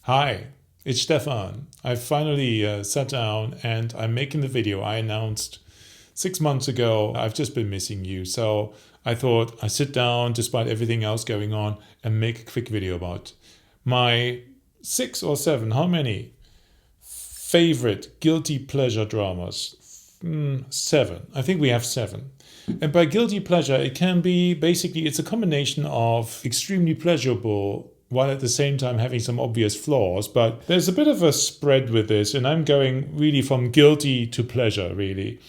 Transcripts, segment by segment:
Hi, it's Stefan. I finally sat down and I'm making the video I announced 6 months ago. I've just been missing you, so I thought I'd sit down despite everything else going on and make a quick video about my 6 or 7, how many? Favorite guilty pleasure dramas. 7. I think we have 7. And by guilty pleasure, it can be basically, it's a combination of extremely pleasurable while at the same time having some obvious flaws. But there's a bit of a spread with this, and I'm going really from guilty to pleasure, really.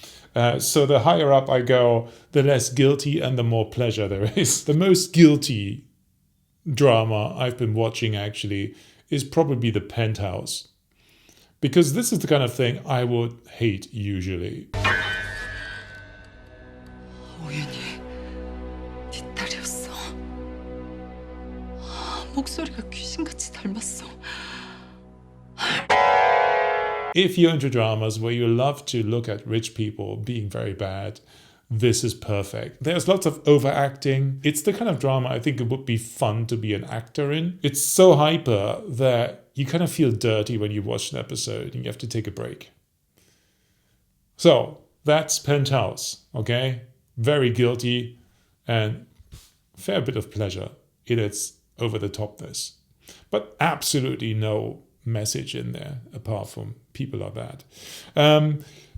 So the higher up I go, the less guilty and the more pleasure there is. The most guilty drama I've been watching actually is probably the Penthouse. Because this is the kind of thing I would hate usually. 우연히 네 딸이었어. 목소리가 귀신같이 닮았어. If you're into dramas where you love to look at rich people being very bad, this is perfect. There's lots of overacting. It's the kind of drama I think it would be fun to be an actor in. It's so hyper that you kind of feel dirty when you watch an episode and you have to take a break. So that's Penthouse, okay? Very guilty and fair bit of pleasure in its over-the-topness. But absolutely no message in there apart from people are bad.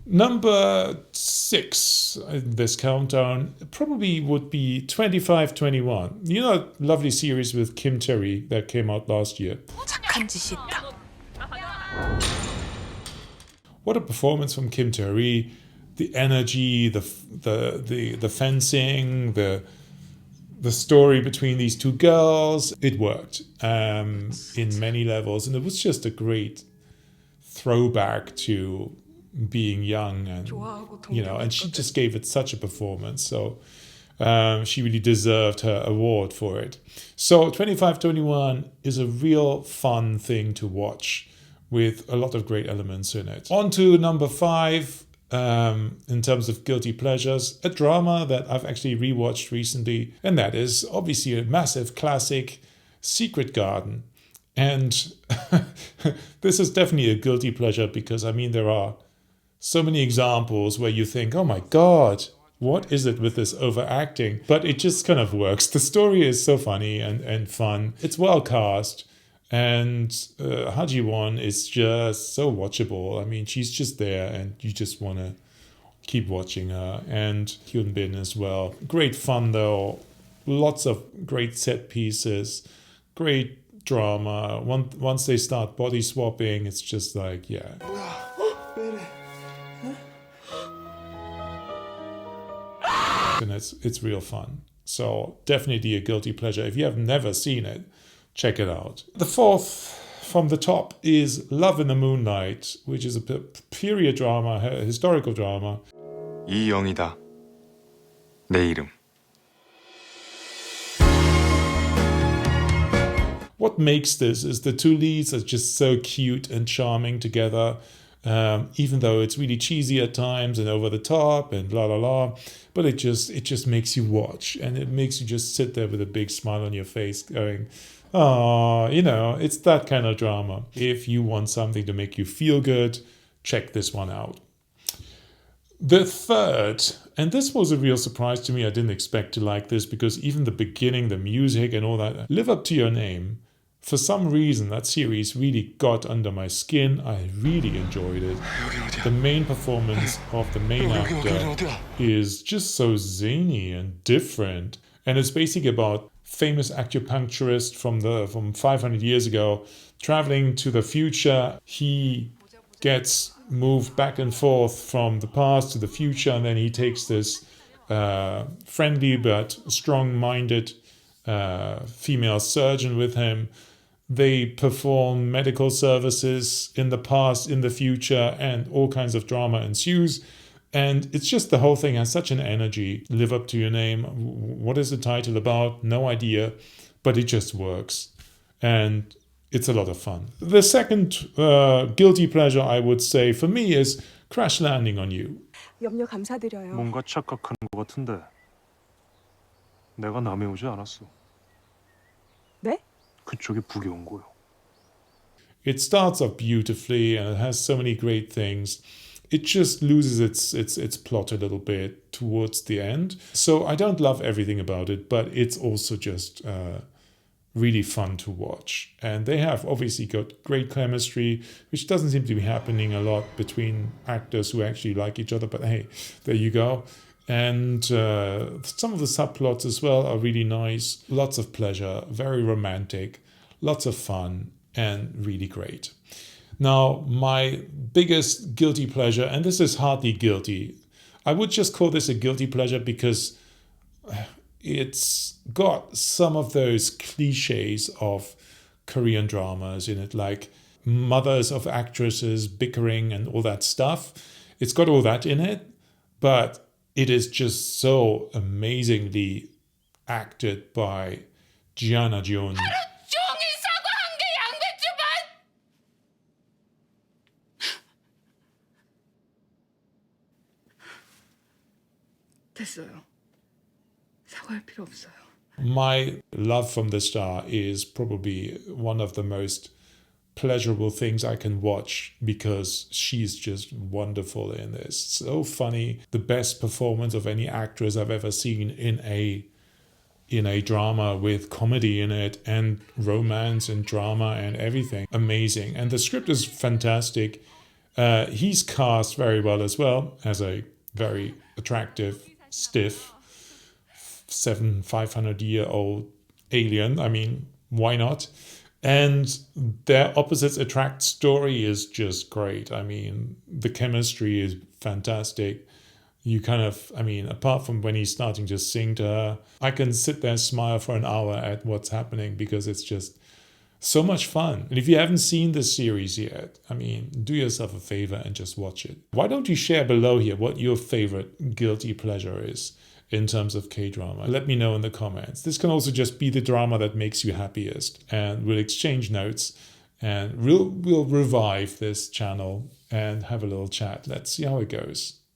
Number 6 in this countdown probably would be 2521. You know, that lovely series with Kim Terry that came out last year. 착한 짓이 있다. What a performance from Kim Terry! The energy, the fencing, the story between these two girls. It worked in many levels, and it was just a great throwback to being young, and and she just gave it such a performance. So she really deserved her award for it. So 2521 is a real fun thing to watch with a lot of great elements in it. On to number 5. In terms of guilty pleasures, a drama that I've actually rewatched recently, and that is obviously a massive classic, Secret Garden. And this is definitely a guilty pleasure because, I mean, there are so many examples where you think, oh my God, what is it with this overacting? But it just kind of works. The story is so funny and fun. It's well cast. And Ha Ji-won is just so watchable. I mean, she's just there and you just want to keep watching her. And Hyun Bin as well. Great fun though. Lots of great set pieces. Great drama. Once they start body swapping, it's just like, yeah. And it's real fun. So definitely a guilty pleasure. If you have never seen it, check it out. The 4th from the top is Love in the Moonlight, which is a period drama, a historical drama. 이영이다. 내 이름. What makes this is the two leads are just so cute and charming together, even though it's really cheesy at times and over the top and la la la. But it just makes you watch, and it makes you just sit there with a big smile on your face going, oh, it's that kind of drama. If you want something to make you feel good, check this one out. The 3rd, and this was a real surprise to me. I didn't expect to like this because even the beginning, the music and all that, Live Up to Your Name. For some reason, that series really got under my skin. I really enjoyed it. The main performance of the main actor is just so zany and different. And it's basically about famous acupuncturist from 500 years ago traveling to the future. He gets moved back and forth from the past to the future, and then he takes this friendly but strong-minded female surgeon with him. They perform medical services in the past, in the future, and all kinds of drama ensues. And it's just the whole thing has such an energy. Live Up to Your Name. What is the title about? No idea. But it just works. And it's a lot of fun. The 2nd guilty pleasure I would say for me is Crash Landing on You. 염려 감사드려요. 뭔가 착각하는 것 같은데 내가 남해 오지 않았어. 네? 그쪽이 북에 온 거요. It starts off beautifully and it has so many great things. It just loses its plot a little bit towards the end. So I don't love everything about it, but it's also just really fun to watch. And they have obviously got great chemistry, which doesn't seem to be happening a lot between actors who actually like each other. But hey, there you go. And some of the subplots as well are really nice. Lots of pleasure, very romantic, lots of fun, and really great. Now, my biggest guilty pleasure, and this is hardly guilty, I would just call this a guilty pleasure because it's got some of those cliches of Korean dramas in it, like mothers of actresses bickering and all that stuff. It's got all that in it, but it is just so amazingly acted by Gianna Jun. 됐어요. 사과할 필요 없어요. My love from the star is probably one of the most pleasurable things I can watch because she's just wonderful in this. So funny. The best performance of any actress I've ever seen in a drama with comedy in it and romance and drama and everything. Amazing. And the script is fantastic. He's cast very well as well as a very attractive, stiff 500-year-old alien. I mean, why not? And their opposites attract story is just great. I mean, the chemistry is fantastic. You kind of, I mean, apart from when he's starting to sing to her, I can sit there and smile for an hour at what's happening because it's just so much fun. And if you haven't seen this series yet, I mean, do yourself a favor and just watch it. Why don't you share below here what your favorite guilty pleasure is in terms of K-drama? Let me know in the comments. This can also just be the drama that makes you happiest. And we'll exchange notes and we'll revive this channel and have a little chat. Let's see how it goes.